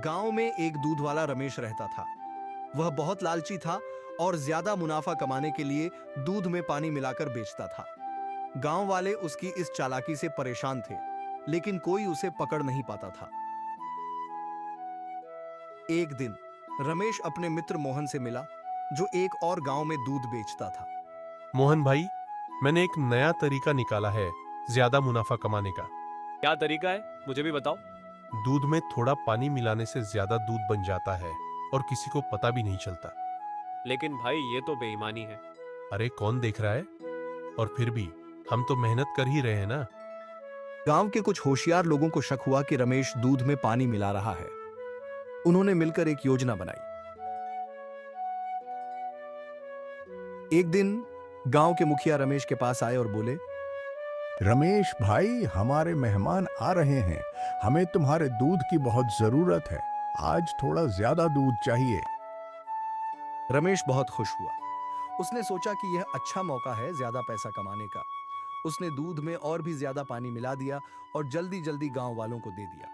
गांव में एक दूध वाला रमेश रहता था। वह बहुत लालची था और ज्यादा मुनाफा कमाने के लिए दूध में पानी मिलाकर बेचता था। गांव वाले उसकी इस चालाकी से परेशान थे, लेकिन कोई उसे पकड़ नहीं पाता था। एक दिन रमेश अपने मित्र मोहन से मिला, जो एक और गांव में दूध बेचता था। मोहन भाई, मैंने एक नया तरीका निकाला है ज्यादा मुनाफा कमाने का। क्या तरीका है, मुझे भी बताओ। दूध में थोड़ा पानी मिलाने से ज्यादा दूध बन जाता है और किसी को पता भी नहीं चलता। लेकिन भाई ये तो बेईमानी है। अरे कौन देख रहा है? और फिर भी हम तो मेहनत कर ही रहे हैं ना। गांव के कुछ होशियार लोगों को शक हुआ कि रमेश दूध में पानी मिला रहा है। उन्होंने मिलकर एक योजना बनाई। एक दिन गांव के मुखिया रमेश के पास आए और बोले, रमेश भाई, हमारे मेहमान आ रहे हैं। हमें तुम्हारे दूध की बहुत जरूरत है। आज थोड़ा ज्यादा दूध चाहिए। रमेश बहुत खुश हुआ। उसने सोचा कि यह अच्छा मौका है ज्यादा पैसा कमाने का। उसने दूध में और भी ज्यादा पानी मिला दिया और जल्दी जल्दी गांव वालों को दे दिया।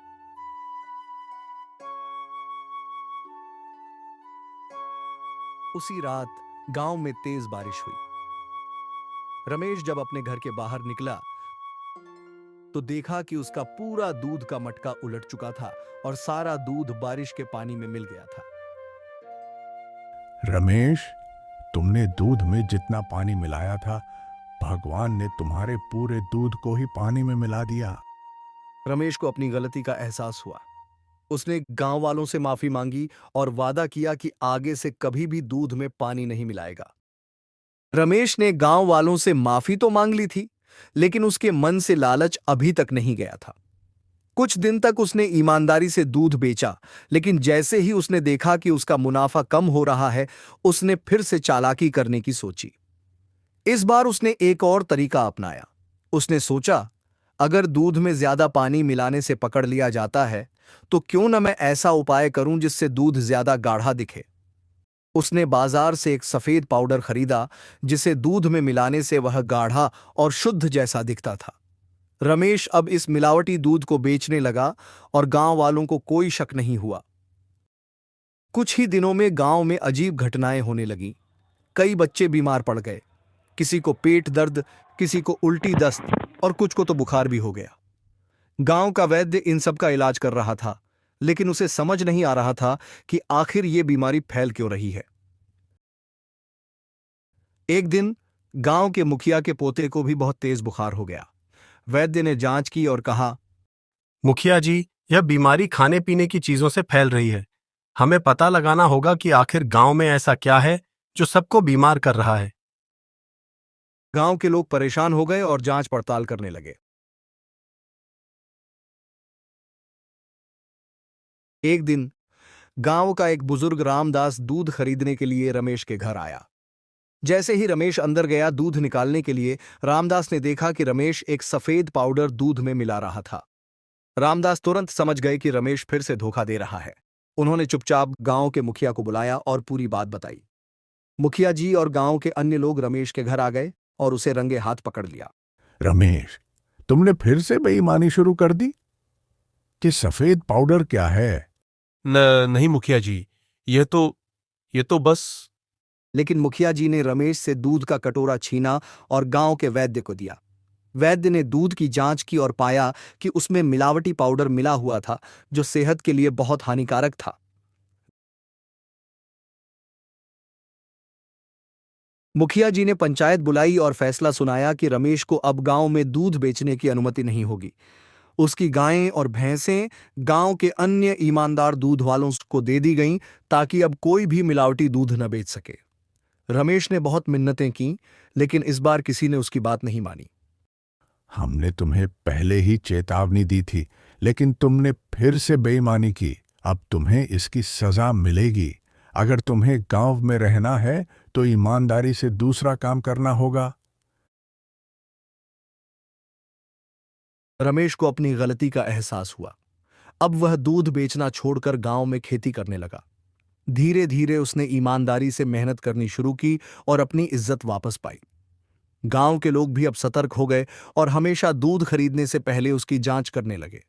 उसी रात गांव में तेज बारिश हुई। रमेश जब अपने घर के बाहर निकला तो देखा कि उसका पूरा दूध का मटका उलट चुका था और सारा दूध बारिश के पानी में मिल गया था। रमेश, तुमने दूध में जितना पानी मिलाया था, भगवान ने तुम्हारे पूरे दूध को ही पानी में मिला दिया। रमेश को अपनी गलती का एहसास हुआ। उसने गांव वालों से माफी मांगी और वादा किया कि आगे से कभी भी दूध में पानी नहीं मिलाएगा। रमेश ने गांव वालों से माफी तो मांग ली थी, लेकिन उसके मन से लालच अभी तक नहीं गया था। कुछ दिन तक उसने ईमानदारी से दूध बेचा, लेकिन जैसे ही उसने देखा कि उसका मुनाफा कम हो रहा है, उसने फिर से चालाकी करने की सोची। इस बार उसने एक और तरीका अपनाया। उसने सोचा, अगर दूध में ज्यादा पानी मिलाने से पकड़ लिया जाता है, तो क्यों न मैं ऐसा उपाय करूं जिससे दूध ज्यादा गाढ़ा दिखे। उसने बाजार से एक सफेद पाउडर खरीदा, जिसे दूध में मिलाने से वह गाढ़ा और शुद्ध जैसा दिखता था। रमेश अब इस मिलावटी दूध को बेचने लगा और गांव वालों को कोई शक नहीं हुआ। कुछ ही दिनों में गांव में अजीब घटनाएं होने लगीं। कई बच्चे बीमार पड़ गए। किसी को पेट दर्द, किसी को उल्टी दस्त और कुछ को तो बुखार भी हो गया। गांव का वैद्य इन सब का इलाज कर रहा था, लेकिन उसे समझ नहीं आ रहा था कि आखिर ये बीमारी फैल क्यों रही है। एक दिन गांव के मुखिया के पोते को भी बहुत तेज बुखार हो गया। वैद्य ने जांच की और कहा, मुखिया जी, यह बीमारी खाने पीने की चीजों से फैल रही है। हमें पता लगाना होगा कि आखिर गांव में ऐसा क्या है जो सबको बीमार कर रहा है। गांव के लोग परेशान हो गए और जांच पड़ताल करने लगे। एक दिन गांव का एक बुजुर्ग रामदास दूध खरीदने के लिए रमेश के घर आया। जैसे ही रमेश अंदर गया दूध निकालने के लिए, रामदास ने देखा कि रमेश एक सफेद पाउडर दूध में मिला रहा था। रामदास तुरंत समझ गए कि रमेश फिर से धोखा दे रहा है। उन्होंने चुपचाप गांव के मुखिया को बुलाया और पूरी बात बताई। मुखिया जी और गांव के अन्य लोग रमेश के घर आ गए और उसे रंगे हाथ पकड़ लिया। रमेश, तुमने फिर से बेईमानी शुरू कर दी। कि सफेद पाउडर क्या है? नहीं मुखिया जी, ये तो बस। लेकिन मुखिया जी ने रमेश से दूध का कटोरा छीना और गांव के वैद्य को दिया। वैद्य ने दूध की जांच की और पाया कि उसमें मिलावटी पाउडर मिला हुआ था, जो सेहत के लिए बहुत हानिकारक था। मुखिया जी ने पंचायत बुलाई और फैसला सुनाया कि रमेश को अब गांव में दूध बेचने की अनुमति नहीं होगी। उसकी गायें और भैंसें गांव के अन्य ईमानदार दूध वालों को दे दी गईं, ताकि अब कोई भी मिलावटी दूध न बेच सके। रमेश ने बहुत मिन्नतें की, लेकिन इस बार किसी ने उसकी बात नहीं मानी। हमने तुम्हें पहले ही चेतावनी दी थी, लेकिन तुमने फिर से बेईमानी की। अब तुम्हें इसकी सजा मिलेगी। अगर तुम्हें गांव में रहना है तो ईमानदारी से दूसरा काम करना होगा। रमेश को अपनी गलती का एहसास हुआ। अब वह दूध बेचना छोड़कर गांव में खेती करने लगा। धीरे धीरे उसने ईमानदारी से मेहनत करनी शुरू की और अपनी इज्जत वापस पाई। गांव के लोग भी अब सतर्क हो गए और हमेशा दूध खरीदने से पहले उसकी जांच करने लगे।